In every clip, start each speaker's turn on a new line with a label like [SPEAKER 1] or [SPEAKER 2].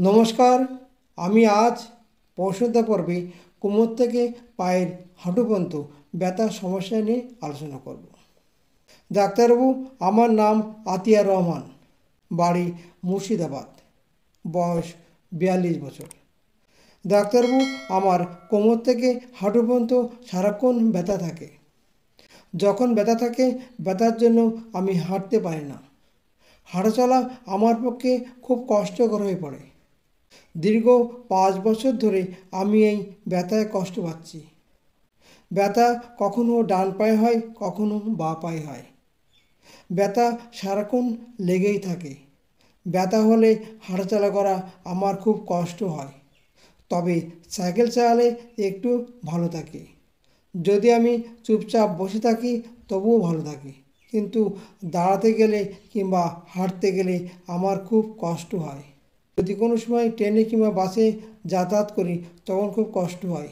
[SPEAKER 1] নমস্কার, আমি আজ পৌষধা পর্বে কোমর থেকে পায়ের হাঁটু পর্যন্ত ব্যথার সমস্যা নিয়ে আলোচনা করব। ডাক্তারবাবু, আমার নাম আতিয়া রহমান, বাড়ি মুর্শিদাবাদ, বয়স 42 বছর। ডাক্তারবাবু, আমার কোমর থেকে হাঁটু পর্যন্ত সারাক্ষণ ব্যথা থাকে। যখন ব্যথা থাকে, ব্যথার জন্য আমি হাঁটতে পারি না। হাঁটা চলা আমার পক্ষে খুব কষ্টকর হয়ে পড়ে। দীর্ঘ 5 বছর ধরে আমি এই ব্যথায় কষ্ট পাচ্ছি। ব্যথা কখনো ডান পায়ে হয়, কখনো বাঁ পায়ে হয়। ব্যথা সারাক্ষণ লেগেই থাকে। ব্যথা হলে হাঁটাচলা করা আমার খুব কষ্ট হয়। তবে সাইকেল চালালে একটু ভালো থাকে। যদি আমি চুপচাপ বসে থাকি তবুও ভালো থাকে, কিন্তু দাঁড়াতে গেলে কিংবা হাঁটতে গেলে আমার খুব কষ্ট হয়। যদি কোনো সময় ট্রেনে কিংবা বাসে যাতায়াত করি তখন খুব কষ্ট হয়।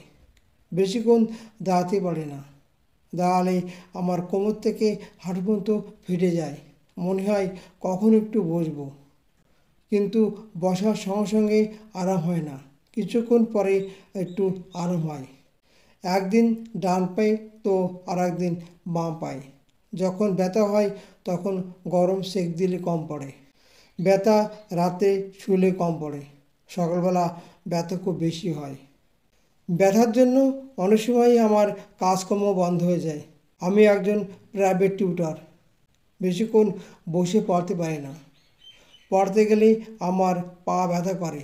[SPEAKER 1] বেশিক্ষণ দাঁড়াতে পারি না। দাঁড়ালে আমার কোমর থেকে হাঁটু পর্যন্ত ফেটে যায়। মনে হয় কখন একটু বসবো, কিন্তু বসার সঙ্গে সঙ্গে আরাম হয় না। কিছুক্ষণ পরে একটু আরাম হয়। একদিন ডান পায়ে তো আর একদিন বাম পায়ে। যখন ব্যথা হয় তখন গরম সেঁক দিলে কম পড়ে। ব্যথা রাতে শুলে কম পড়ে। সকালবেলা ব্যথা খুব বেশি হয়। ব্যথার জন্য অনেক সময়ই আমার কাজকর্ম বন্ধ হয়ে যায়। আমি একজন প্রাইভেট টিউটর। বেশিক্ষণ বসে পড়তে পারি না। পড়তে গেলেই আমার পা ব্যথা করে,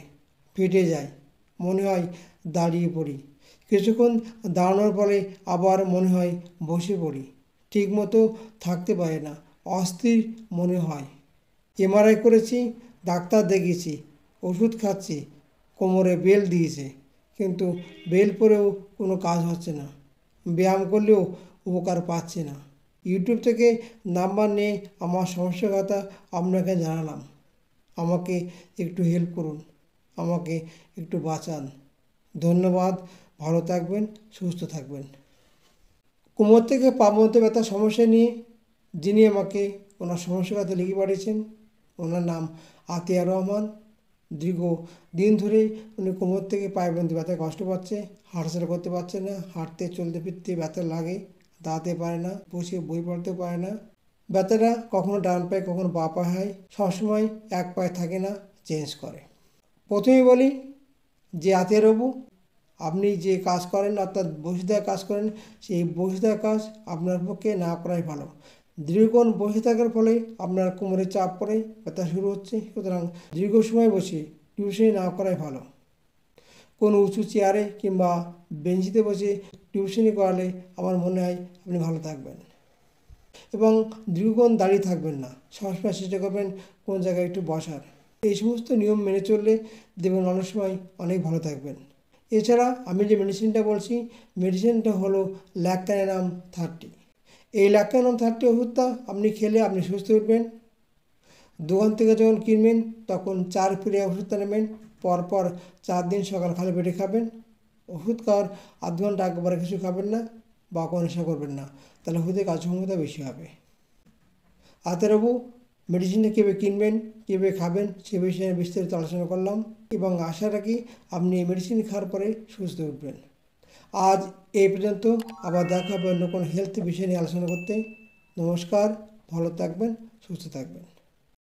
[SPEAKER 1] ফেটে যায়। মনে হয় দাঁড়িয়ে পড়ি। কিছুক্ষণ দাঁড়ানোর পরে আবার মনে হয় বসে পড়ি। ঠিকমতো থাকতে পারি না, অস্থির মনে হয়। এমআরআই করেছি, ডাক্তার দেখিয়েছি, ওষুধ খাচ্ছি, কোমরে বেল্ট দিয়েছে, কিন্তু বেল্ট পরেও কোনো কাজ হচ্ছে না। ব্যায়াম করলেও উপকার পাচ্ছি না। ইউটিউব থেকে নাম্বার নিয়ে আমার সমস্যার কথা আপনাকে জানালাম। আমাকে একটু হেল্প করুন, আমাকে একটু বাঁচান। ধন্যবাদ। ভালো থাকবেন, সুস্থ থাকবেন। কোমর থেকে পা পর্যন্ত ব্যথার সমস্যা নিয়ে যিনি আমাকে ওনার সমস্যার কথা লিখে পাঠিয়েছেন, ওনার নাম আতিয়া রহমান। দীর্ঘ দিন ধরে উনি কোমর থেকে পায়ে পর্যন্ত ব্যথায় কষ্ট পাচ্ছে। হাঁটাচলা করতে পারছে না, হাঁটতে চলতে ফিরতে ব্যথা লাগে, দাঁড়াতে পারে না, বসে বই পড়তে পারে না। ব্যথাটা কখনো ডান পায়ে কখনো বাঁ পায়ে হয়। সবসময় এক পায়ে থাকে না, চেঞ্জ করে। প্রথমেই বলি যে আতিয়ারবাবু, আপনি যে কাজ করেন অর্থাৎ বসে থাকা কাজ করেন, সেই বসে থাকা কাজ আপনার পক্ষে না করাই ভালো। দীর্ঘক্ষণ বসে থাকার ফলে আপনার কোমরে চাপ পড়ে ব্যথা শুরু হচ্ছে। সুতরাং দীর্ঘ সময় বসে টিউশনি না করাই ভালো। কোনো উঁচু চেয়ারে কিংবা বেঞ্চিতে বসে টিউশনি করালে আমার মনে হয় আপনি ভালো থাকবেন। এবং দীর্ঘক্ষণ দাঁড়িয়ে থাকবেন না, সবসময় চেষ্টা করবেন কোন জায়গায় একটু বসার। এই সমস্ত নিয়ম মেনে চললে দেখবেন অনেক সময় অনেক ভালো থাকবেন। এছাড়া আমি যে মেডিসিনটা বলছি, মেডিসিনটা হলো ল্যাক্টানিনাম 30। এই ল্যাক্টানিনাম 30 ওষুধটা আপনি খেলে আপনি সুস্থ উঠবেন। দোকান থেকে যখন কিনবেন তখন 4 পিরিয়ড ওষুধটা নেবেন। পরপর 4 দিন সকাল খালি পেটে খাবেন। ওষুধ খাওয়ার আধ ঘন্টা একবারে কিছু খাবেন না বা কোনো নেশা করবেন না, তাহলে ওষুধের কার্যক্ষমতা বেশি হবে। আতিয়ারবাবু, মেডিসিনটা কীভাবে কিনবেন, কীভাবে খাবেন সে বিষয়ে বিস্তারিত আলোচনা করলাম এবং আশা রাখি আপনি এই মেডিসিন খাওয়ার পরে সুস্থ উঠবেন। আজ এই পর্যন্ত। আবার দেখা হবে অন্য কোনো হেলথ বিষয় নিয়ে আলোচনা করতে। নমস্কার, ভালো থাকবেন, সুস্থ থাকবেন।